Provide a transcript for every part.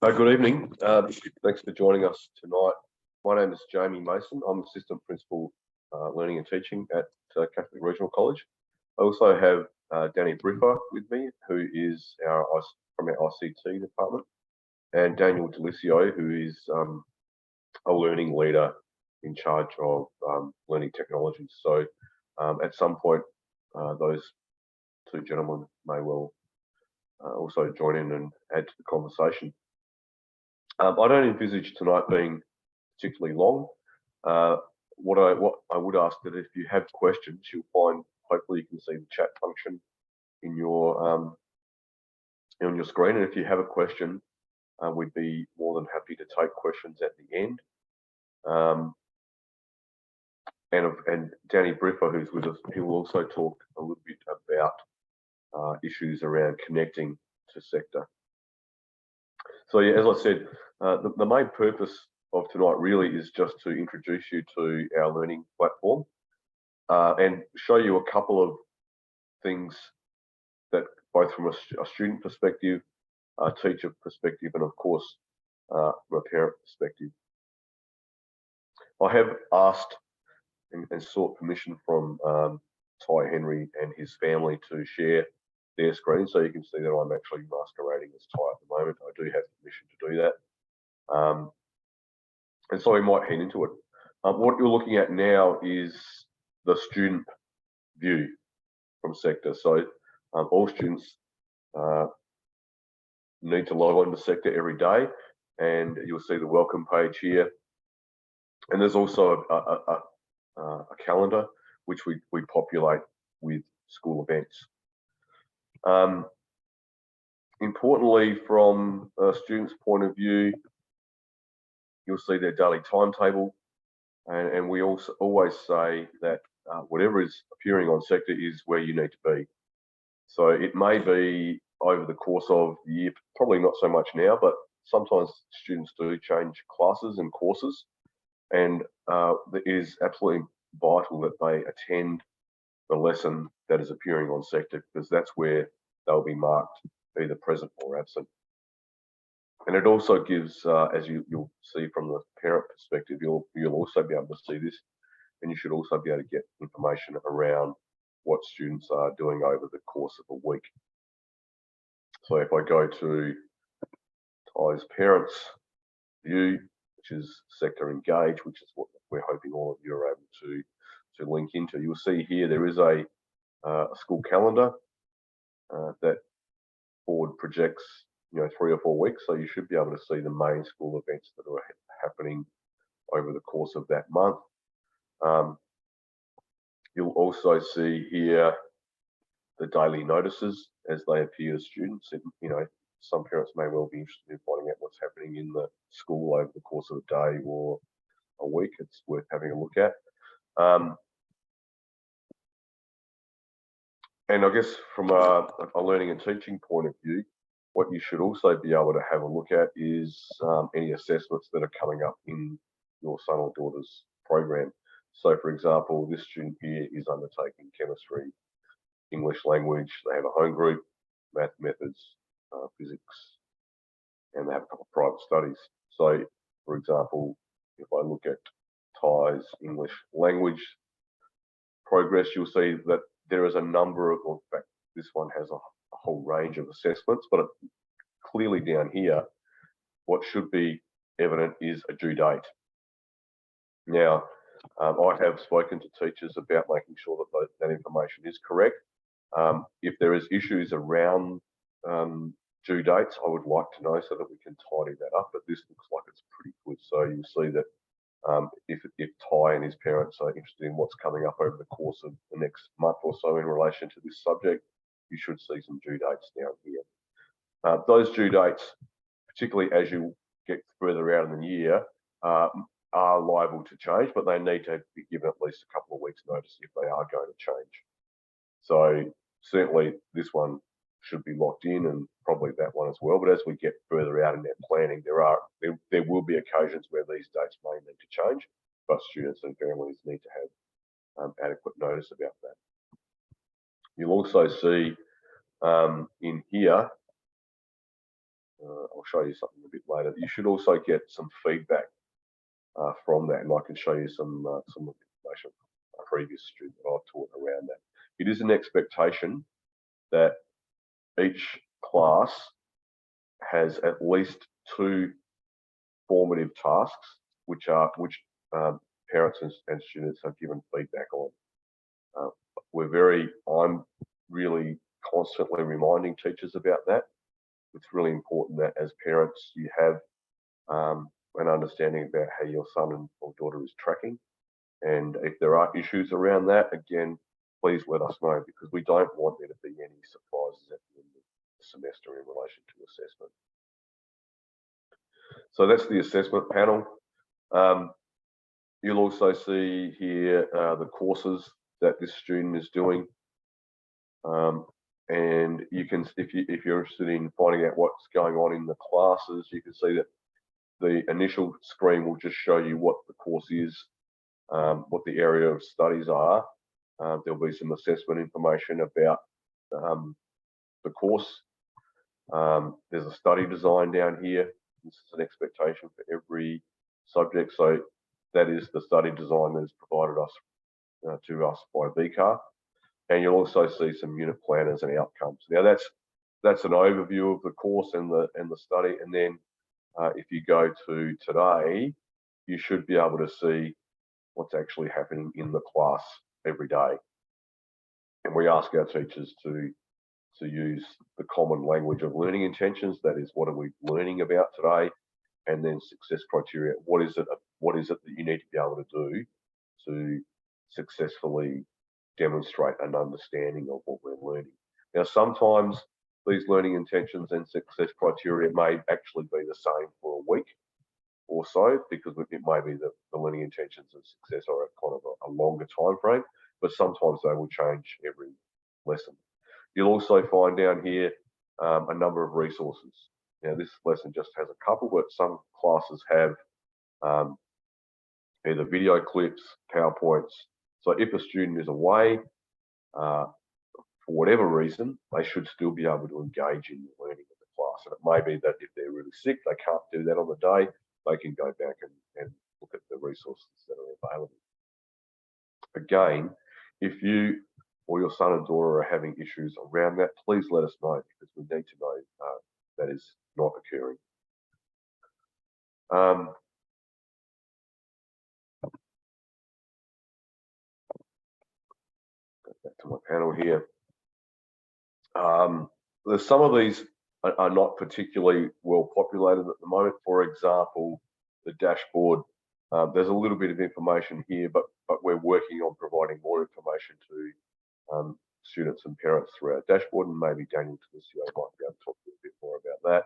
Good evening. Thanks for joining us tonight. My name is Jamie Mason. I'm Assistant Principal Learning and Teaching at Catholic Regional College. I also have Danny Briffa with me, who is from our ICT department, and Daniel Delicio, who is a learning leader in charge of learning technologies. So at some point, those two gentlemen may well also join in and add to the conversation. I don't envisage tonight being particularly long. What I would ask that if you have questions, you'll find, hopefully you can see the chat function in your on your screen. And if you have a question, we'd be more than happy to take questions at the end. And Danny Briffa, who's with us, he will also talk a little bit about issues around connecting to Seqta. So yeah, as I said, the main purpose of tonight really is just to introduce you to our learning platform and show you a couple of things that both from a student perspective, a teacher perspective, and of course, from a parent perspective. I have asked and sought permission from Ty Henry and his family to share their screen, so you can see that I'm actually masquerading as Ty at the moment. I do have permission to do that. And so we might head into it. What you're looking at now is the student view from Seqta. So all students need to log on to Seqta every day, and you'll see the welcome page here. And there's also a calendar which we populate with school events. Importantly, from a student's point of view, you'll see their daily timetable, and we also always say that whatever is appearing on Seqta is where you need to be. So it may be over the course of the year, probably not so much now, but sometimes students do change classes and courses, and it is absolutely vital that they attend the lesson that is appearing on Seqta, because that's where they'll be marked either present or absent. And it also gives, as you'll see from the parent perspective, you'll also be able to see this, and you should also be able to get information around what students are doing over the course of a week. So if I go to Ty's parents view, which is Seqta Engage, which is what we're hoping all of you are able to link into, you'll see here there is a school calendar that forward projects 3 or 4 weeks, so you should be able to see the main school events that are happening over the course of that month. You'll also see here the daily notices as they appear to students. Some parents may well be interested in finding out what's happening in the school over the course of a day or a week. It's worth having a look at. And I guess from a learning and teaching point of view, what you should also be able to have a look at is any assessments that are coming up in your son or daughter's program. So for example, this student here is undertaking chemistry, English language, they have a home group, math methods, physics, and they have a couple of private studies. So for example, if I look at Ty's English language progress, you'll see that there is a number of, in fact, this one has a whole range of assessments, but clearly down here, what should be evident is a due date. Now, I have spoken to teachers about making sure that that information is correct. If there is issues around due dates, I would like to know so that we can tidy that up, but this looks like it's pretty good. So you'll see that if Ty and his parents are interested in what's coming up over the course of the next month or so in relation to this subject, you should see some due dates down here. Those due dates, particularly as you get further out in the year, are liable to change, but they need to be given at least a couple of weeks' notice if they are going to change. So certainly this one should be locked in, and probably that one as well. But as we get further out in that planning, there will be occasions where these dates may need to change, but students and families need to have adequate notice about that. You'll also see in here I'll show you something a bit later. You should also get some feedback from that, and I can show you some information from a previous student that I've taught around that. It is an expectation that each class has at least 2 formative tasks, which parents and students have given feedback on. I'm really constantly reminding teachers about that. It's really important that as parents you have an understanding about how your son or daughter is tracking, and if there are issues around that, again, please let us know, because we don't want there to be any surprises at the end of the semester in relation to assessment. So that's the assessment panel. You'll also see here the courses that this student is doing, and you can, if you're interested in finding out what's going on in the classes, you can see that the initial screen will just show you what the course is, what the area of studies are. There'll be some assessment information about the course. There's a study design down here. This is an expectation for every subject. So that is the study design that is provided to us by VCAR. And you'll also see some unit planners and outcomes. Now that's an overview of the course and the study. And then if you go to today, you should be able to see what's actually happening in the class every day. And we ask our teachers to use the common language of learning intentions. That is, what are we learning about today? And then success criteria. What is it that you need to be able to do to successfully demonstrate an understanding of what we're learning? Now, sometimes these learning intentions and success criteria may actually be the same for a week or so, because it may be that the learning intentions and success are kind of a longer time frame, but sometimes they will change every lesson. You'll also find down here a number of resources. Now, this lesson just has a couple, but some classes have either video clips, PowerPoints. So if a student is away, for whatever reason, they should still be able to engage in the learning of the class. And it may be that if they're really sick, they can't do that on the day, they can go back and look at the resources that are available. Again, if you or your son and daughter are having issues around that, please let us know, because we need to know that is not occurring. Go back to my panel here. Some of these are not particularly well populated at the moment. For example, the dashboard. There's a little bit of information here, but we're working on providing more information to students and parents through our dashboard, and maybe Daniel Talicio might be able to talk a little bit more about that.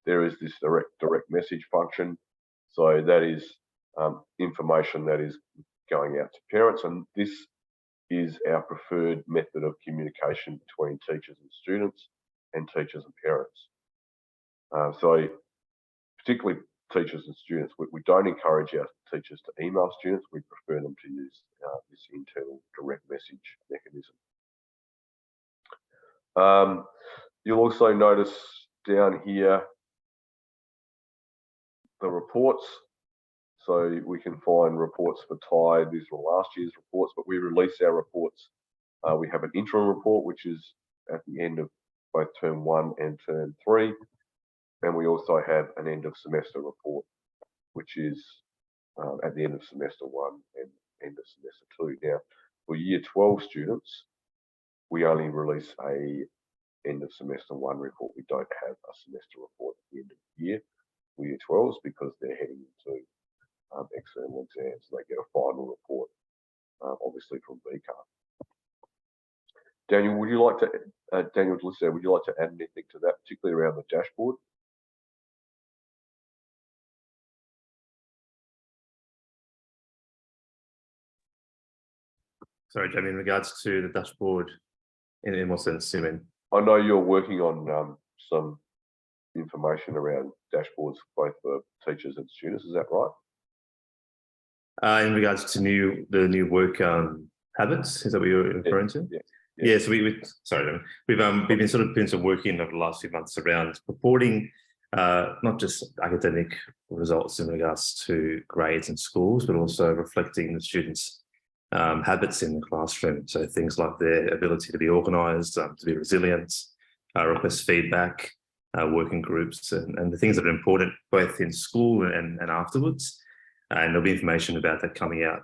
There is this direct message function. So that is information that is going out to parents, and this is our preferred method of communication between teachers and students, and teachers and parents. So particularly teachers and students, we don't encourage our teachers to email students. We prefer them to use this internal direct message mechanism. You'll also notice down here the reports. So we can find reports for TIE. These were last year's reports, but we release our reports. We have an interim report, which is at the end of both term 1 and term 3. And we also have an end of semester report, which is at the end of semester 1 and end of semester 2. Now, for year 12 students, we only release a end of semester 1 report. We don't have a semester report at the end of the year for year 12s, because they're heading into external exams. They get a final report, obviously from VCAR. Daniel, would you like to, Daniel Talicio, would you like to add anything to that, particularly around the dashboard? Sorry, Jamie, in regards to the dashboard, in what sense, you mean? I know you're working on some information around dashboards, both for teachers and students. Is that right? In regards to the new work habits, is that what you're referring to? Yeah. So we've been sort of doing some work over the last few months around reporting not just academic results in regards to grades in schools, but also reflecting the students' habits in the classroom. So things like their ability to be organised, to be resilient, request feedback, work in groups, and the things that are important both in school and afterwards. And there'll be information about that coming out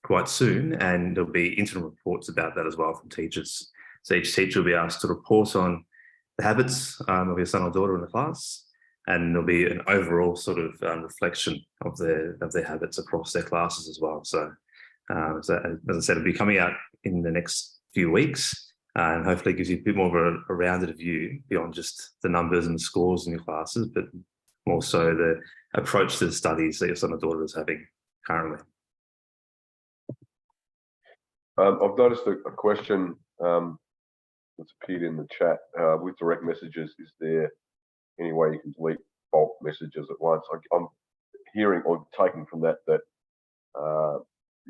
quite soon, and there'll be interim reports about that as well from teachers. So each teacher will be asked to report on the habits of your son or daughter in the class, and there'll be an overall sort of reflection of their habits across their classes as well. So, as I said, it'll be coming out in the next few weeks, and hopefully gives you a bit more of a rounded view beyond just the numbers and the scores in your classes, but more so the approach to the studies that your son or daughter is having currently. I've noticed a question that's appeared in the chat with direct messages. Is there any way you can delete bulk messages at once? I'm hearing or taking from that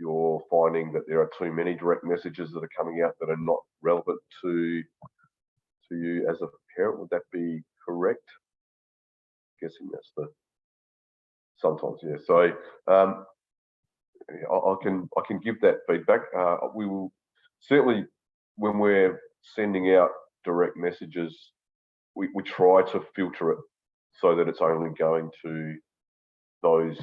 you're finding that there are too many direct messages that are coming out that are not relevant to you as a parent. Would that be correct? I'm guessing that's sometimes, yeah. So I can give that feedback. We will certainly, when we're sending out direct messages, we try to filter it so that it's only going to those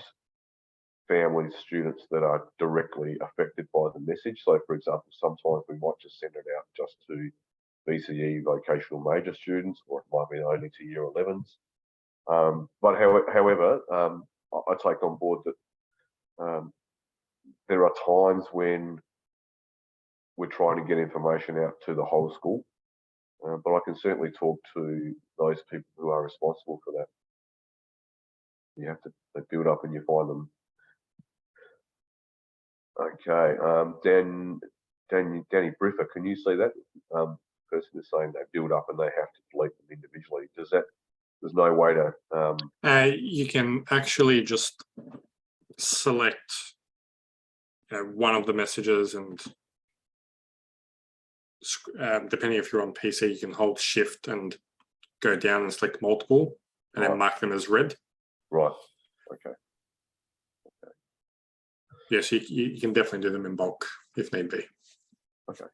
families, students that are directly affected by the message. So, for example, sometimes we might just send it out just to VCE vocational major students, or it might be only to year 11s. But however, I take on board that there are times when we're trying to get information out to the whole school, but I can certainly talk to those people who are responsible for that. You have to build up and you find them. Okay, Danny Briffer, can you see that? Person is saying they build up and they have to delete them individually. There's no way to. You can actually just select one of the messages, and depending if you're on PC, you can hold Shift and go down and select multiple, and then mark them as red. Right. Okay. Yes, you can definitely do them in bulk if need be. Okay.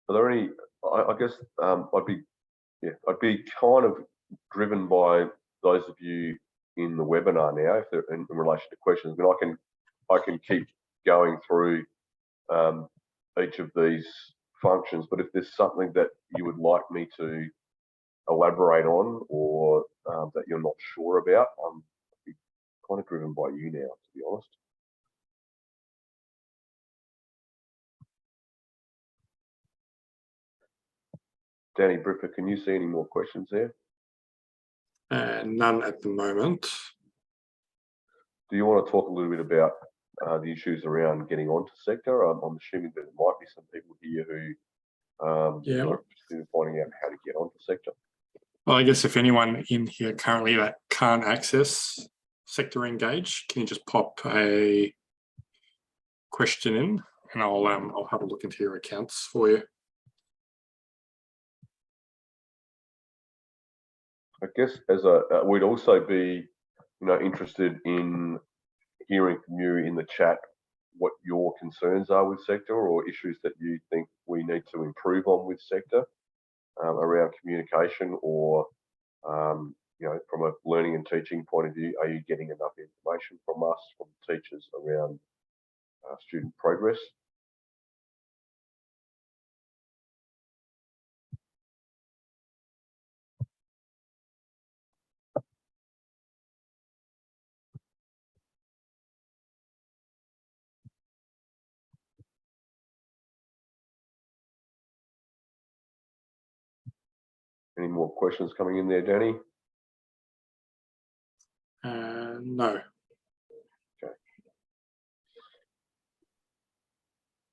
Are there any? I guess I'd be kind of driven by those of you in the webinar now, if they're in relation to questions. But I can keep going through each of these functions. But if there's something that you would like me to elaborate on, or that you're not sure about, I'm kind of driven by you now, to be honest. Danny Briffer, can you see any more questions there? None at the moment. Do you want to talk a little bit about the issues around getting onto Seqta? I'm assuming that there might be some people here who are interested in finding out how to get onto Seqta. Well, I guess if anyone in here currently that can't access Seqta Engage, can you just pop a question in, and I'll have a look into your accounts for you. I guess we'd also be, interested in hearing from you in the chat what your concerns are with Seqta, or issues that you think we need to improve on with Seqta around communication, or from a learning and teaching point of view, are you getting enough information from us, from teachers around student progress? Any more questions coming in there, Danny? No. Okay.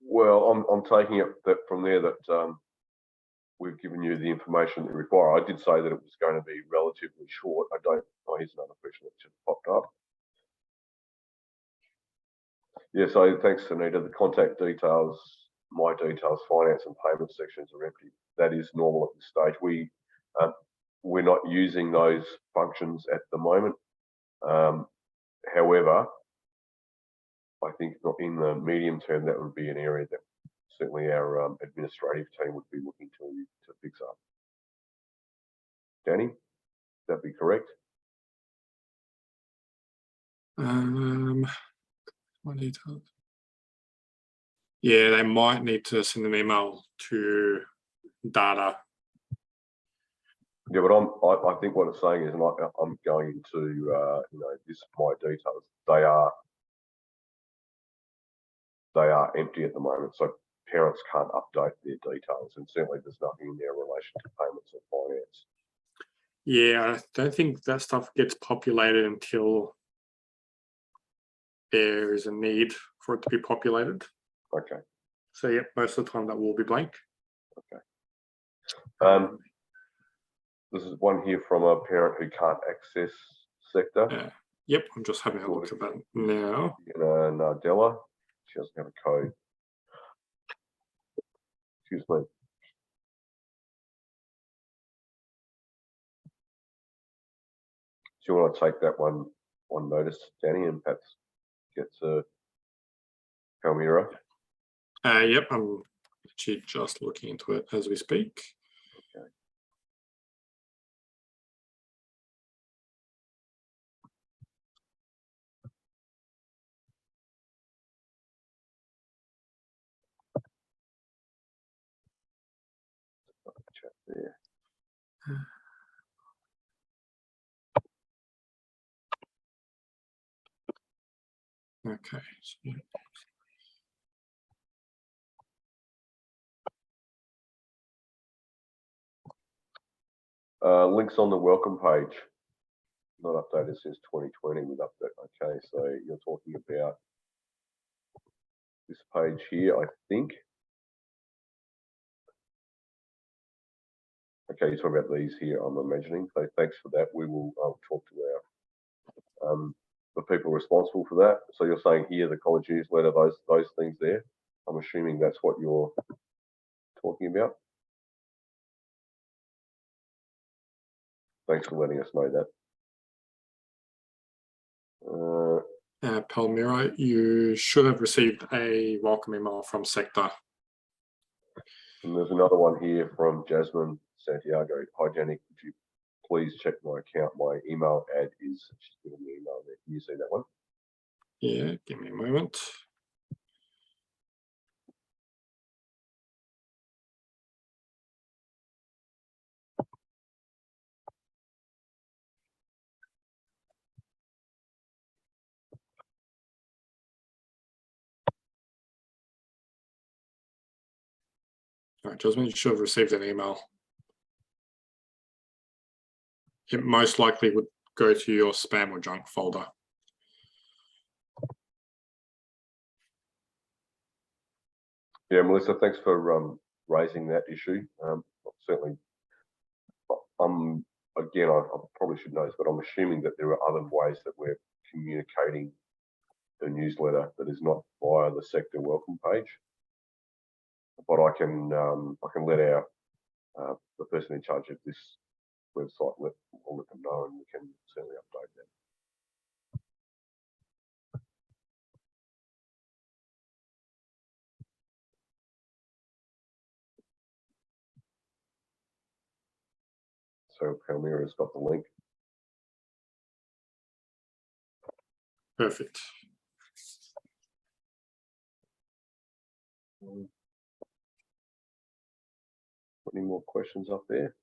Well, I'm taking it that from there that we've given you the information that you require. I did say that it was going to be relatively short. Oh, here's another question that just popped up. Yeah, so thanks, Anita. The contact details, my details, finance and payment sections are empty. That is normal at this stage. we're not using those functions at the moment. However, I think in the medium term, that would be an area that certainly our administrative team would be looking to fix up. Danny, would that be correct? What details? Yeah, they might need to send an email to data. Yeah, but I think what it's saying is, and I'm going into this my details. They are empty at the moment, so parents can't update their details, and certainly there's nothing in there in relation to payments or finance. Yeah, I don't think that stuff gets populated until there is a need for it to be populated. Okay. So yeah, most of the time that will be blank. Okay. This is one here from a parent who can't access Seqta. Yep, I'm just having a look at that now. Nardella, she doesn't have a code. Excuse me. Do you want to take that one on notice, Danny, and perhaps get to Palmyra? Yep, I'm actually just looking into it as we speak. Okay. Chat there. Okay. Links on the welcome page. Not updated since 2020 with update. Okay, so you're talking about this page here, I think. Okay, you're talking about these here, I'm imagining. So thanks for that. I'll talk to our the people responsible for that. So you're saying here the college newsletter, those things there. I'm assuming that's what you're talking about. Thanks for letting us know that. Palmyra, you should have received a welcome email from Seqta. And there's another one here from Jasmine Santiago. Hi, Jenny, could you please check my account? My email ad is, she's given me an email there. Can you see that one? Yeah, give me a moment. All right, Jasmine, you should have received an email. It most likely would go to your spam or junk folder. Yeah, Melissa, thanks for raising that issue. Certainly, again, I probably should know this, but I'm assuming that there are other ways that we're communicating the newsletter that is not via the Seqta welcome page. But I can let our the person in charge of this website let them know, and we can certainly update them. So Palmyra's got the link. Perfect. Any more questions up there?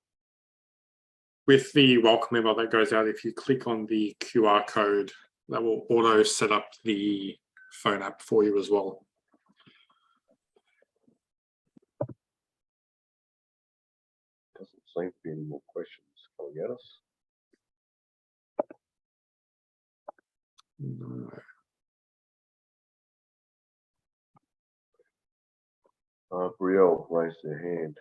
With the welcome email that goes out, if you click on the QR code, that will auto set up the phone app for you as well. Doesn't seem to be any more questions coming at us. No. Brielle raised their hand.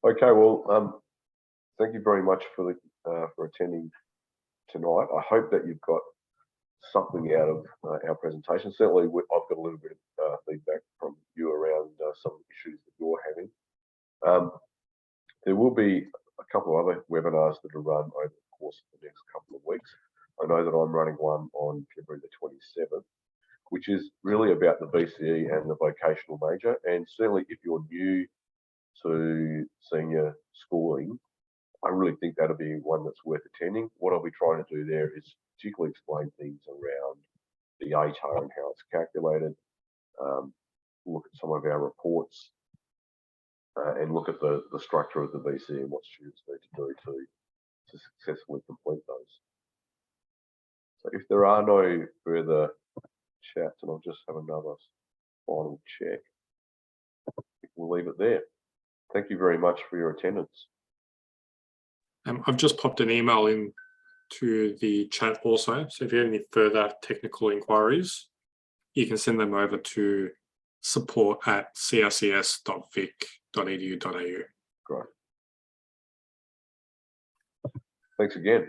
Okay, well, thank you very much for attending tonight. I hope that you've got something out of our presentation. Certainly, I've got a little bit of feedback from you around some issues that you're having. There will be a couple of other webinars that are run over the course of the next couple of weeks. I know that I'm running one on February the 27th, which is really about the VCE and the vocational major. And certainly if you're new to senior schooling, I really think that'll be one that's worth attending. What I'll be trying to do there is particularly explain things around the ATAR and how it's calculated, look at some of our reports, and look at the structure of the VC and what students need to do to successfully complete those. So if there are no further chats, and I'll just have another final check, we'll leave it there. Thank you very much for your attendance. I've just popped an email in to the chat also. So if you have any further technical inquiries, you can send them over to support@crcs.vic.edu.au. Great. Thanks again.